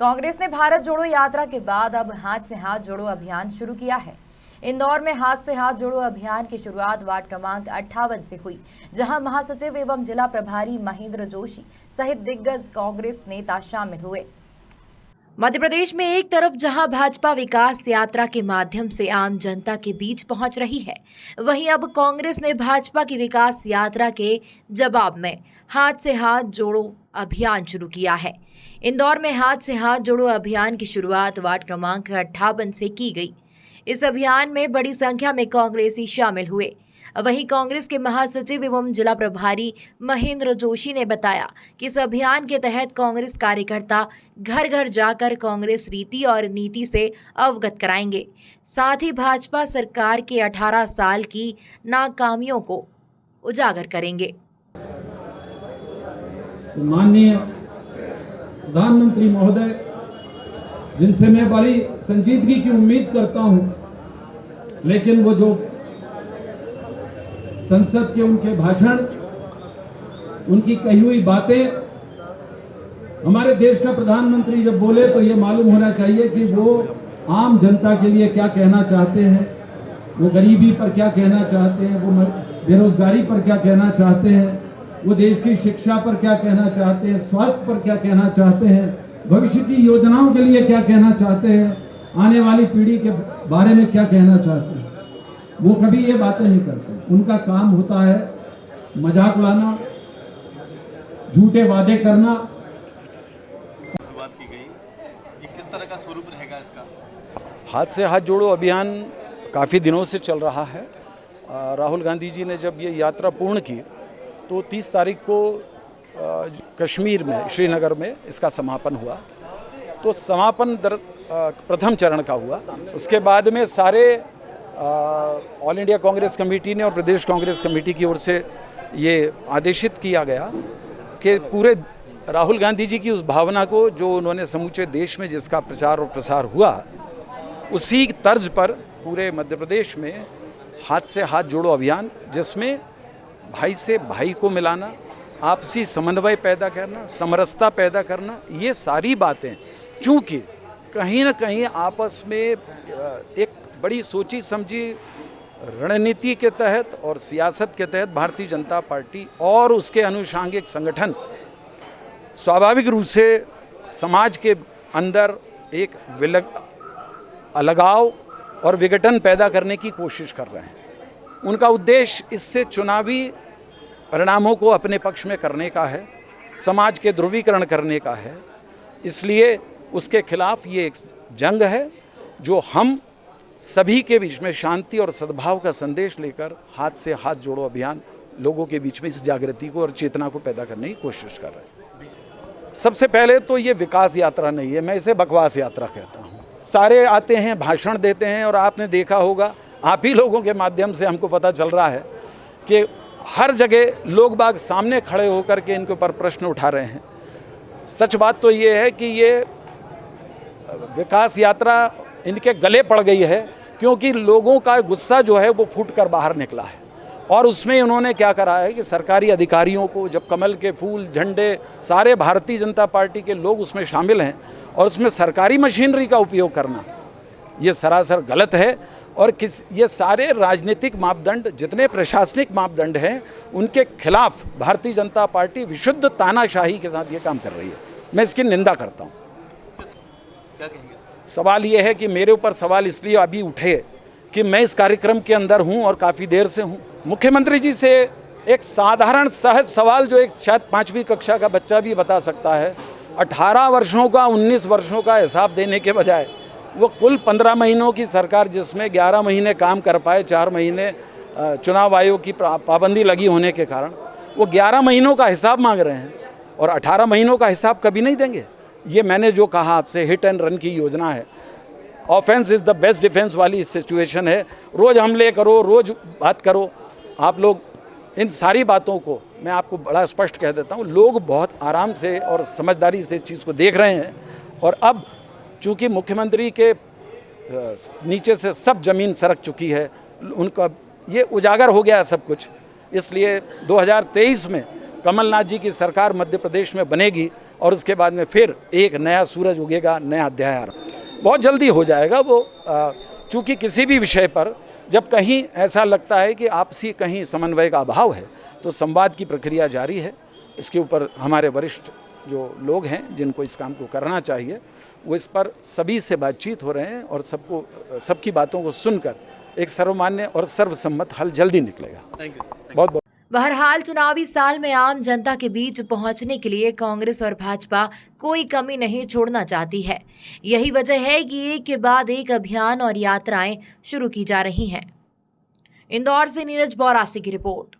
कांग्रेस ने भारत जोड़ो यात्रा के बाद अब हाथ से हाथ जोड़ो अभियान शुरू किया है। इंदौर में हाथ से हाथ जोड़ो अभियान की शुरुआत वार्ड क्रमांक 58 से हुई, जहां महासचिव एवं जिला प्रभारी महेंद्र जोशी सहित दिग्गज कांग्रेस नेता शामिल हुए। मध्य प्रदेश में एक तरफ जहां भाजपा विकास यात्रा के माध्यम से आम जनता के बीच पहुंच रही है, वहीं अब कांग्रेस ने भाजपा की विकास यात्रा के जवाब में हाथ से हाथ जोड़ो अभियान शुरू किया है। इंदौर में हाथ से हाथ जोड़ो अभियान की शुरुआत वार्ड क्रमांक 58 से की गई। इस अभियान में बड़ी संख्या में कांग्रेसी शामिल हुए। वहीं कांग्रेस के महासचिव एवं जिला प्रभारी महेंद्र जोशी ने बताया कि इस अभियान के तहत कांग्रेस कार्यकर्ता घर घर जाकर कांग्रेस रीति और नीति से अवगत कराएंगे। साथ ही भाजपा सरकार के 18 साल की नाकामियों को उजागर करेंगे। माननीय प्रधानमंत्री महोदय, जिनसे मैं बड़ी संजीदगी की उम्मीद करता हूं, लेकिन वो जो संसद के उनके भाषण, उनकी कही हुई बातें, हमारे देश का प्रधानमंत्री जब बोले तो ये मालूम होना चाहिए कि वो आम जनता के लिए क्या कहना चाहते हैं, वो गरीबी पर क्या कहना चाहते हैं, वो बेरोजगारी पर क्या कहना चाहते हैं, वो देश की शिक्षा पर क्या कहना चाहते हैं, स्वास्थ्य पर क्या कहना चाहते हैं, भविष्य की योजनाओं के लिए क्या कहना चाहते हैं, आने वाली पीढ़ी के बारे में क्या कहना चाहते हैं। वो कभी ये बातें नहीं करते। उनका काम होता है मजाक उड़ाना, झूठे वादे करना। शुरुआत की गई, ये किस तरह का स्वरूप रहेगा इसका? हाथ से हाथ जोड़ो अभियान काफ़ी दिनों से चल रहा है। राहुल गांधी जी ने जब ये यात्रा पूर्ण की तो 30 तारीख को कश्मीर में श्रीनगर में इसका समापन हुआ। तो समापन प्रथम चरण का हुआ। उसके बाद में सारे ऑल इंडिया कांग्रेस कमेटी ने और प्रदेश कांग्रेस कमेटी की ओर से ये आदेशित किया गया कि पूरे राहुल गांधी जी की उस भावना को जो उन्होंने समूचे देश में जिसका प्रचार और प्रसार हुआ, उसी तर्ज पर पूरे मध्य प्रदेश में हाथ से हाथ जोड़ो अभियान, जिसमें भाई से भाई को मिलाना, आपसी समन्वय पैदा करना, समरसता पैदा करना, ये सारी बातें चूँकि कहीं ना कहीं आपस में एक बड़ी सोची समझी रणनीति के तहत और सियासत के तहत भारतीय जनता पार्टी और उसके अनुषांगिक संगठन स्वाभाविक रूप से समाज के अंदर एक अलगाव और विघटन पैदा करने की कोशिश कर रहे हैं। उनका उद्देश्य इससे चुनावी परिणामों को अपने पक्ष में करने का है, समाज के ध्रुवीकरण करने का है। इसलिए उसके खिलाफ ये एक जंग है जो हम सभी के बीच में शांति और सद्भाव का संदेश लेकर हाथ से हाथ जोड़ो अभियान लोगों के बीच में इस जागृति को और चेतना को पैदा करने की कोशिश कर रहे हैं। सबसे पहले तो ये विकास यात्रा नहीं है, मैं इसे बकवास यात्रा कहता हूँ। सारे आते हैं, भाषण देते हैं, और आपने देखा होगा, आप ही लोगों के माध्यम से हमको पता चल रहा है कि हर जगह लोग बाग सामने खड़े होकर के इनके ऊपर प्रश्न उठा रहे हैं। सच बात तो ये है कि ये विकास यात्रा इनके गले पड़ गई है, क्योंकि लोगों का गुस्सा जो है वो फूट कर बाहर निकला है। और उसमें उन्होंने क्या करा है कि सरकारी अधिकारियों को, जब कमल के फूल, झंडे, सारे भारतीय जनता पार्टी के लोग उसमें शामिल हैं, और उसमें सरकारी मशीनरी का उपयोग करना ये सरासर गलत है। और ये सारे राजनीतिक मापदंड, जितने प्रशासनिक मापदंड हैं, उनके खिलाफ भारतीय जनता पार्टी विशुद्ध तानाशाही के साथ ये काम कर रही है। मैं इसकी निंदा करता हूँ। क्या कहेंगे? सवाल ये है कि मेरे ऊपर सवाल इसलिए अभी उठे कि मैं इस कार्यक्रम के अंदर हूँ और काफ़ी देर से हूँ। मुख्यमंत्री जी से एक साधारण सहज सवाल जो एक शायद 5वीं कक्षा का बच्चा भी बता सकता है, 18 वर्षों का 19 वर्षों का हिसाब देने के बजाय वो कुल 15 महीनों की सरकार, जिसमें 11 महीने काम कर पाए, 4 महीने चुनाव आयोग की पाबंदी लगी होने के कारण वो 11 महीनों का हिसाब मांग रहे हैं, और 18 महीनों का हिसाब कभी नहीं देंगे। ये मैंने जो कहा आपसे, हिट एंड रन की योजना है। Offence is the best defence वाली सिचुएशन है। रोज़ हमले करो, रोज़ बात करो। आप लोग इन सारी बातों को मैं आपको बड़ा स्पष्ट कह देता हूँ, लोग बहुत आराम से और समझदारी से इस चीज़ को देख रहे हैं। और अब चूँकि मुख्यमंत्री के नीचे से सब ज़मीन सरक चुकी है, उनका ये उजागर हो गया है सब कुछ, इसलिए 2023 में कमलनाथ जी की सरकार मध्य प्रदेश में बनेगी और उसके बाद में फिर एक नया सूरज उगेगा, नया अध्याय आरंभ बहुत जल्दी हो जाएगा। वो चूँकि किसी भी विषय पर जब कहीं ऐसा लगता है कि आपसी कहीं समन्वय का अभाव है तो संवाद की प्रक्रिया जारी है। इसके ऊपर हमारे वरिष्ठ जो लोग हैं जिनको इस काम को करना चाहिए वो इस पर सभी से बातचीत हो रहे हैं और सबकी बातों को सुनकर एक सर्वमान्य और सर्वसम्मत हल जल्दी निकलेगा। Thank you. बहुत बहुत बहरहाल चुनावी साल में आम जनता के बीच पहुंचने के लिए कांग्रेस और भाजपा कोई कमी नहीं छोड़ना चाहती है। यही वजह है कि एक के बाद एक अभियान और यात्राएं शुरू की जा रही हैं। इंदौर से नीरज बौरासी की रिपोर्ट।